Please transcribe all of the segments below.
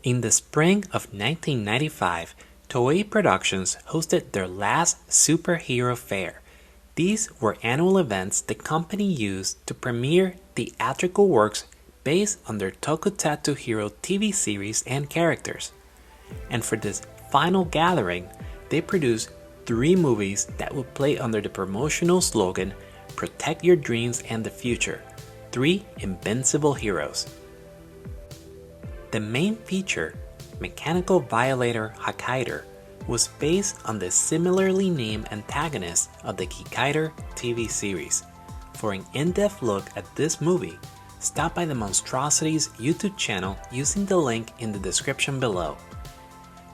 In the spring of 1995, Toei Productions hosted their last superhero fair. These were annual events the company used to premiere theatrical works based on their tokusatsu hero TV series and characters. And for this final gathering, they produced 3 movies that would play under the promotional slogan, "Protect Your Dreams and the Future, 3 Invincible Heroes." The main feature, Mechanical Violator Hakaider, was based on the similarly named antagonist of the Kikaider TV series. For an in-depth look at this movie, stop by the Monstrosities YouTube channel using the link in the description below.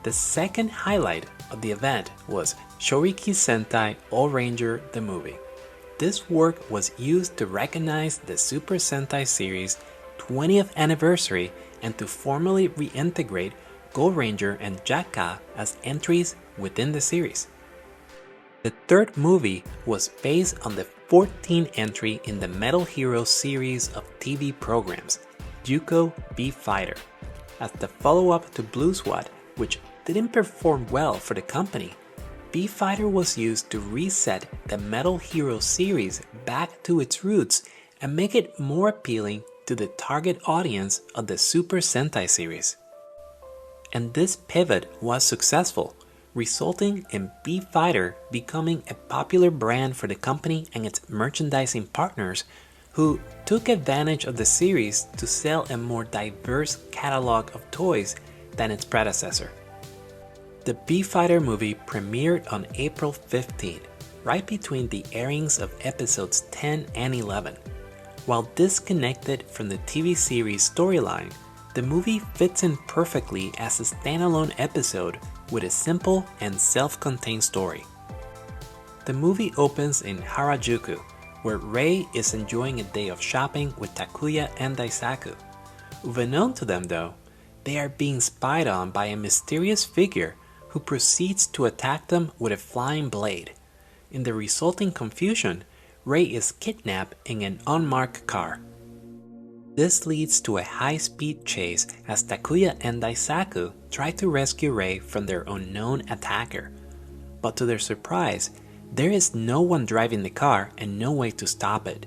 The second highlight of the event was Shoriki Sentai All Ranger the movie. This work was used to recognize the Super Sentai series' 20th anniversary and to formally reintegrate Gold Ranger and Jakka as entries within the series. The third movie was based on the 14th entry in the Metal Hero series of TV programs, Juukou B-Fighter. As the follow-up to Blue SWAT, which didn't perform well for the company, B-Fighter was used to reset the Metal Hero series back to its roots and make it more appealing to the target audience of the Super Sentai series. And this pivot was successful, resulting in B-Fighter becoming a popular brand for the company and its merchandising partners, who took advantage of the series to sell a more diverse catalog of toys than its predecessor. The B-Fighter movie premiered on April 15, right between the airings of episodes 10 and 11. While disconnected from the TV series storyline, the movie fits in perfectly as a standalone episode with a simple and self-contained story. The movie opens in Harajuku, where Rei is enjoying a day of shopping with Takuya and Daisaku. Unbeknown to them though, they are being spied on by a mysterious figure who proceeds to attack them with a flying blade. In the resulting confusion, Rei is kidnapped in an unmarked car. This leads to a high-speed chase as Takuya and Daisaku try to rescue Rei from their unknown attacker. But to their surprise, there is no one driving the car and no way to stop it.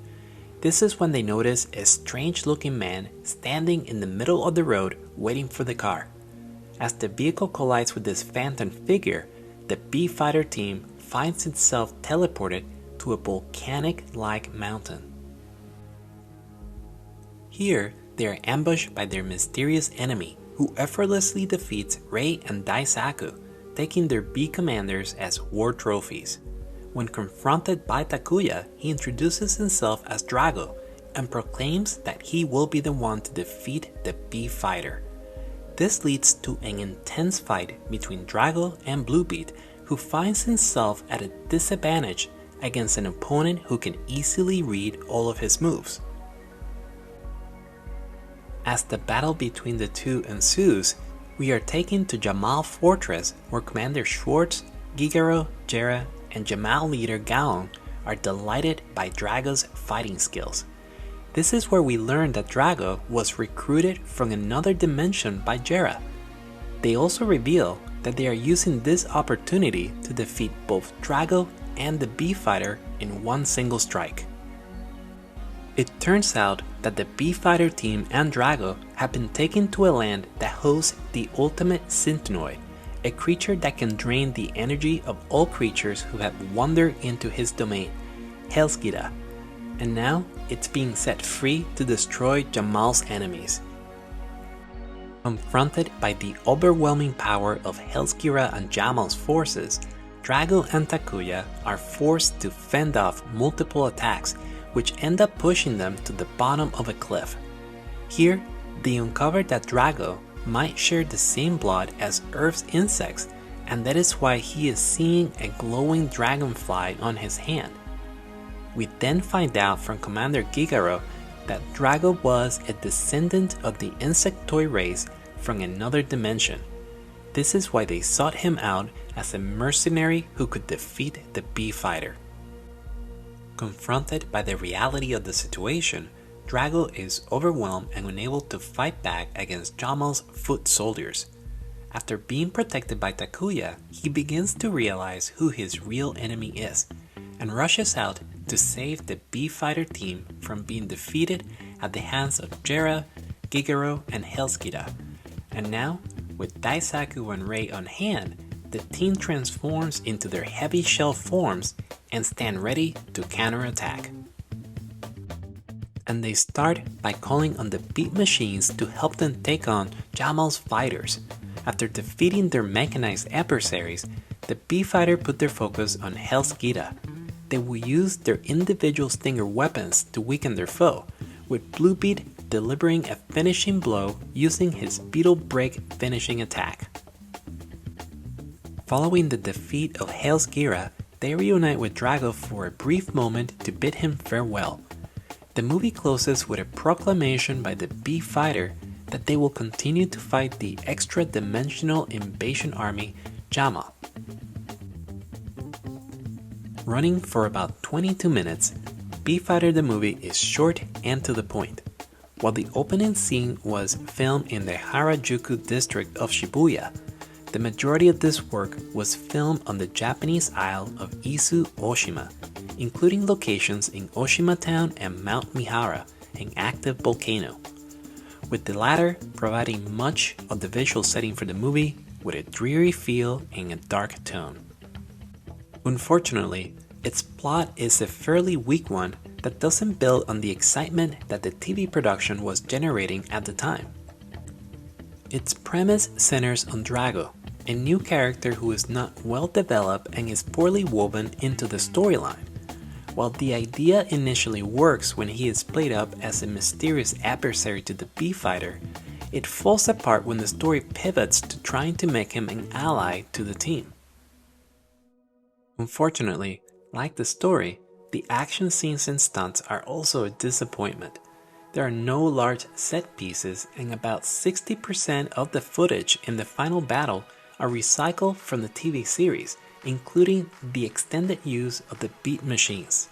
This is when they notice a strange-looking man standing in the middle of the road waiting for the car. As the vehicle collides with this phantom figure, the B-Fighter team finds itself teleported to a volcanic-like mountain. Here, they are ambushed by their mysterious enemy, who effortlessly defeats Rei and Daisaku, taking their B commanders as war trophies. When confronted by Takuya, he introduces himself as Drago and proclaims that he will be the one to defeat the B-Fighter. This leads to an intense fight between Drago and Bluebeard, who finds himself at a disadvantage against an opponent who can easily read all of his moves. As the battle between the two ensues, we are taken to Jamal Fortress, where Commander Schwartz, Gigaro, Jera, and Jamal leader Gaon are delighted by Drago's fighting skills. This is where we learn that Drago was recruited from another dimension by Jera. They also reveal that they are using this opportunity to defeat both Drago and the B-Fighter in one single strike. It turns out that the B-Fighter team and Drago have been taken to a land that hosts the ultimate Synthnoid, a creature that can drain the energy of all creatures who have wandered into his domain, Hellskira, and now it's being set free to destroy Jamal's enemies. Confronted by the overwhelming power of Hellskira and Jamal's forces, Drago and Takuya are forced to fend off multiple attacks, which end up pushing them to the bottom of a cliff. Here, they uncover that Drago might share the same blood as Earth's insects, and that is why he is seeing a glowing dragonfly on his hand. We then find out from Commander Gigaro that Drago was a descendant of the insectoid race from another dimension. This is why they sought him out as a mercenary who could defeat the B-Fighter. Confronted by the reality of the situation, Drago is overwhelmed and unable to fight back against Jamal's foot soldiers. After being protected by Takuya, he begins to realize who his real enemy is, and rushes out to save the B-Fighter team from being defeated at the hands of Jera, Gigaro, and Hellskita. And now, with Daisaku and Rei on hand, the team transforms into their heavy shell forms and stand ready to counterattack. And they start by calling on the beat machines to help them take on Jamal's fighters. After defeating their mechanized adversaries, the B-Fighter put their focus on Hellskita. They will use their individual stinger weapons to weaken their foe, with Bluebeard delivering a finishing blow using his Beetle Break finishing attack. Following the defeat of Hellskita, they reunite with Drago for a brief moment to bid him farewell. The movie closes with a proclamation by the B-Fighter that they will continue to fight the extra-dimensional invasion army, Jamal. Running for about 22 minutes, B-Fighter the movie is short and to the point. While the opening scene was filmed in the Harajuku district of Shibuya, the majority of this work was filmed on the Japanese isle of Izu Oshima, including locations in Oshima Town and Mount Mihara, an active volcano, with the latter providing much of the visual setting for the movie with a dreary feel and a dark tone. Unfortunately, its plot is a fairly weak one that doesn't build on the excitement that the TV production was generating at the time. Its premise centers on Drago, a new character who is not well developed and is poorly woven into the storyline. While the idea initially works when he is played up as a mysterious adversary to the B-Fighter, it falls apart when the story pivots to trying to make him an ally to the team. Unfortunately, like the story, the action scenes and stunts are also a disappointment. There are no large set pieces, and about 60% of the footage in the final battle are recycled from the TV series, including the extended use of the beat machines.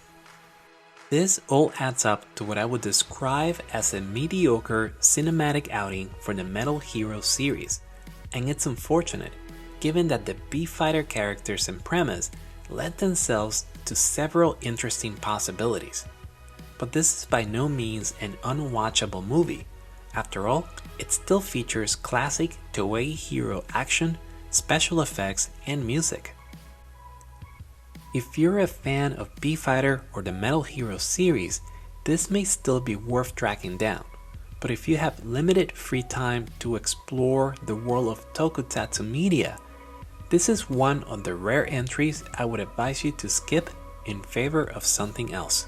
This all adds up to what I would describe as a mediocre cinematic outing for the Metal Hero series, and it's unfortunate given that the B-Fighter characters and premise lend themselves to several interesting possibilities. But this is by no means an unwatchable movie. After all, it still features classic Toei hero action, special effects, and music. If you're a fan of B-Fighter or the Metal Hero series, this may still be worth tracking down. But if you have limited free time to explore the world of tokusatsu media, this is one of the rare entries I would advise you to skip in favor of something else.